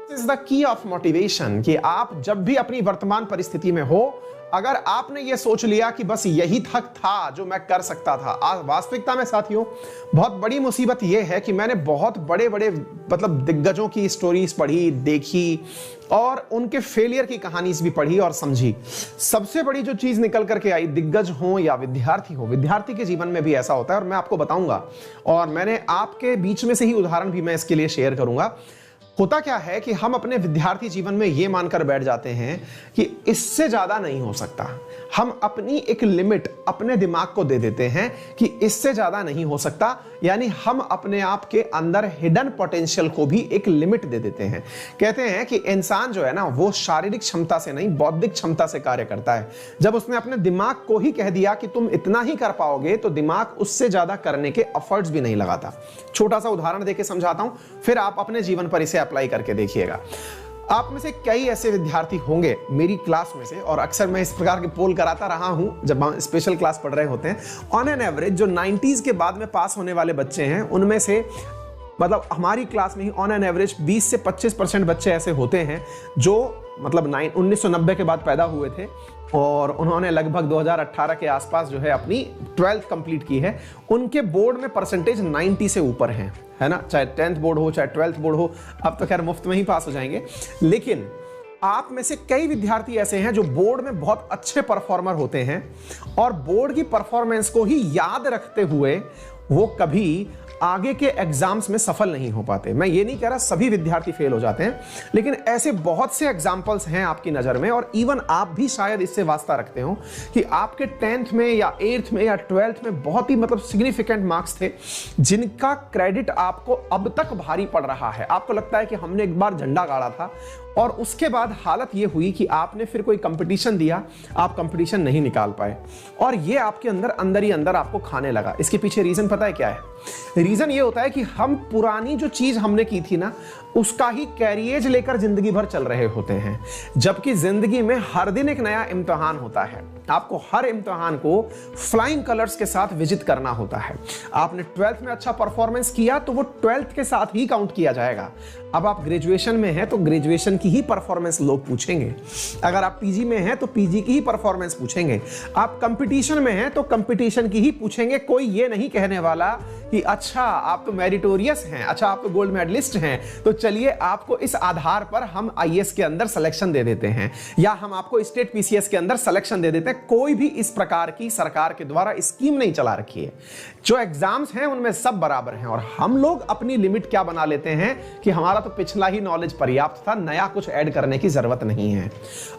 Is the key of motivation कि आप जब भी अपनी वर्तमान परिस्थिति में हो, अगर आपने ये सोच लिया कि बस यही तक था जो मैं कर सकता था। आज वास्तविकता में साथियों बहुत बड़ी मुसीबत ये है कि मैंने बहुत बड़े बड़े मतलब दिग्गजों की स्टोरीज पढ़ी, देखी और उनके फेलियर की कहानी भी पढ़ी और समझी। सबसे बड़ी जो चीज निकल करके आई, दिग्गज हो या विद्यार्थी हो, विद्यार्थी के जीवन में भी ऐसा होता है और मैं आपको बताऊंगा और मैंने आपके बीच में से ही उदाहरण भी मैं इसके लिए शेयर करूंगा। होता क्या है कि हम अपने विद्यार्थी जीवन में यह मानकर बैठ जाते हैं कि इससे ज्यादा नहीं हो सकता। हम अपनी एक लिमिट अपने दिमाग को दे देते हैं कि इससे ज्यादा नहीं हो सकता, यानी हम अपने आप के अंदर हिडन पोटेंशियल को भी एक लिमिट दे देते हैं। कहते हैं कि इंसान जो है ना वो शारीरिक क्षमता से नहीं बौद्धिक क्षमता से कार्य करता है। जब उसने अपने दिमाग को ही कह दिया कि तुम इतना ही कर पाओगे तो दिमाग उससे ज्यादा करने के एफर्ट्स भी नहीं लगाता। छोटा सा उदाहरण देके समझाता हूं, फिर आप अपने जीवन पर इसे अप्लाई करके देखिएगा। आप में से कई ऐसे विद्यार्थी होंगे मेरी क्लास में से, और अक्सर मैं इस प्रकार के पोल कराता रहा हूं जब हम स्पेशल क्लास पढ़ रहे होते हैं। ऑन एन एवरेज जो 90s के बाद में पास होने वाले बच्चे हैं उनमें से मतलब हमारी क्लास में ही ऑन एन एवरेज 20 से 25% बच्चे ऐसे होते हैं जो मतलब 1990 के बाद पैदा हुए थे और उन्होंने लगभग 2018 के आसपास जो है अपनी 12th कंप्लीट की है। उनके बोर्ड में परसेंटेज 90 से ऊपर है ना, चाहे 10th बोर्ड हो चाहे 12th बोर्ड हो। अब तो खैर मुफ्त में ही पास हो जाएंगे, लेकिन आप में से कई विद्यार्थी ऐसे हैं जो बोर्ड में बहुत अच्छे परफॉर्मर होते हैं और बोर्ड की परफॉर्मेंस को ही याद रखते हुए वो कभी आगे के एग्जाम्स में सफल नहीं हो पाते। मैं ये नहीं कह रहा सभी विद्यार्थी फेल हो जाते हैं, लेकिन ऐसे बहुत से एग्जाम्पल्स हैं आपकी नजर में और इवन आप भी शायद इससे वास्ता रखते हो कि आपके 10th में या 8th में या 12th में बहुत ही मतलब सिग्निफिकेंट मार्क्स थे जिनका क्रेडिट आपको अब तक भारी पड़ रहा है। आपको लगता है कि हमने एक बार झंडा गाड़ा था और उसके बाद हालत ये हुई कि आपने फिर कोई कंपटीशन दिया, आप कंपटीशन नहीं निकाल पाए और ये आपके अंदर ही अंदर आपको खाने लगा। इसके पीछे रीजन पता है क्या है? रीजन ये होता है कि हम पुरानी जो चीज हमने की थी ना उसका ही कैरियज लेकर जिंदगी भर चल रहे होते हैं, जबकि जिंदगी में हर दिन एक नया इम्तिहान होता है। आपको हर इम्तिहान को फ्लाइंग कलर्स के साथ विजिट करना होता है। आपने 12th में अच्छा परफॉर्मेंस किया तो वो 12th के साथ ही काउंट किया जाएगा। अब आप ग्रेजुएशन में हैं तो ग्रेजुएशन की ही परफॉर्मेंस लोग पूछेंगे, अगर आप पीजी में हैं तो पीजी की ही परफॉर्मेंस पूछेंगे, आप कंपटीशन में हैं तो कंपटीशन की ही पूछेंगे। कोई ये नहीं कहने वाला कि अच्छा आप तो मेरिटोरियस हैं, अच्छा आप तो गोल्ड मेडलिस्ट हैं, तो चलिए आपको इस आधार पर हम आईएएस के अंदर सिलेक्शन दे देते हैं या हम आपको स्टेट पीसीएस के अंदर सिलेक्शन दे देते हैं। कोई भी इस प्रकार की सरकार के द्वारा स्कीम नहीं चला रखी है। जो एग्जाम्स हैं उनमें सब बराबर हैं और हम लोग अपनी लिमिट क्या बना लेते हैं कि हमारा तो पिछला ही नॉलेज पर्याप्त था, नया कुछ ऐड करने की जरूरत नहीं है।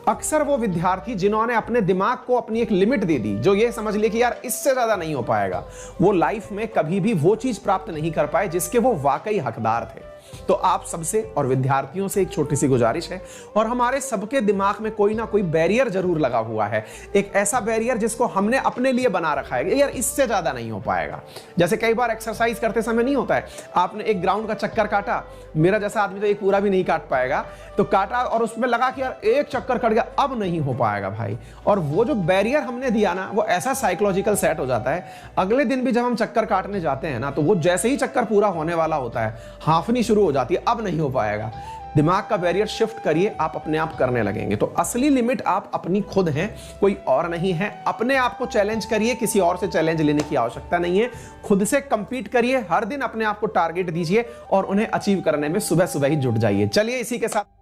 अक्सर वो विद्यार्थी जिन्होंने अपने दिमाग को अपनी एक लिमिट दे दी, जो ये समझ लिए कि यार इससे ज्यादा नहीं हो पाएगा, वो लाइफ में कभी भी वो चीज प्राप्त नहीं कर पाए जिसके वो वाकई हकदार थे। तो आप सबसे और विद्यार्थियों से एक छोटी सी गुजारिश है, और हमारे सबके दिमाग में कोई ना कोई बैरियर जरूर लगा हुआ है, एक ऐसा बैरियर जिसको हमने अपने लिए बना रखा है, यार इससे ज्यादा नहीं हो पाएगा। जैसे कई बार एक्सरसाइज करते समय नहीं होता है, आपने एक ग्राउंड का चक्कर काटा, मेरा जैसा आदमी तो एक पूरा भी नहीं काट पाएगा, तो काटा और उसमें लगा कि यार एक चक्कर कट गया, अब नहीं हो पाएगा भाई। और वो जो बैरियर हमने दिया ना वो ऐसा साइकोलॉजिकल सेट हो जाता है, अगले दिन भी जब हम चक्कर काटने जाते हैं ना तो वो जैसे ही चक्कर पूरा होने वाला होता है हाफनी शुरू हो जाती है, अब नहीं हो पाएगा। दिमाग का बैरियर शिफ्ट करिए, आप अपने आप करने लगेंगे। तो असली लिमिट आप अपनी खुद हैं, कोई और नहीं है। अपने आप को चैलेंज करिए, किसी और से चैलेंज लेने की आवश्यकता नहीं है। खुद से कंपीट करिए, हर दिन अपने आप को टारगेट दीजिए और उन्हें अचीव करने में सुबह सुबह ही जुट जाइए। चलिए इसी के साथ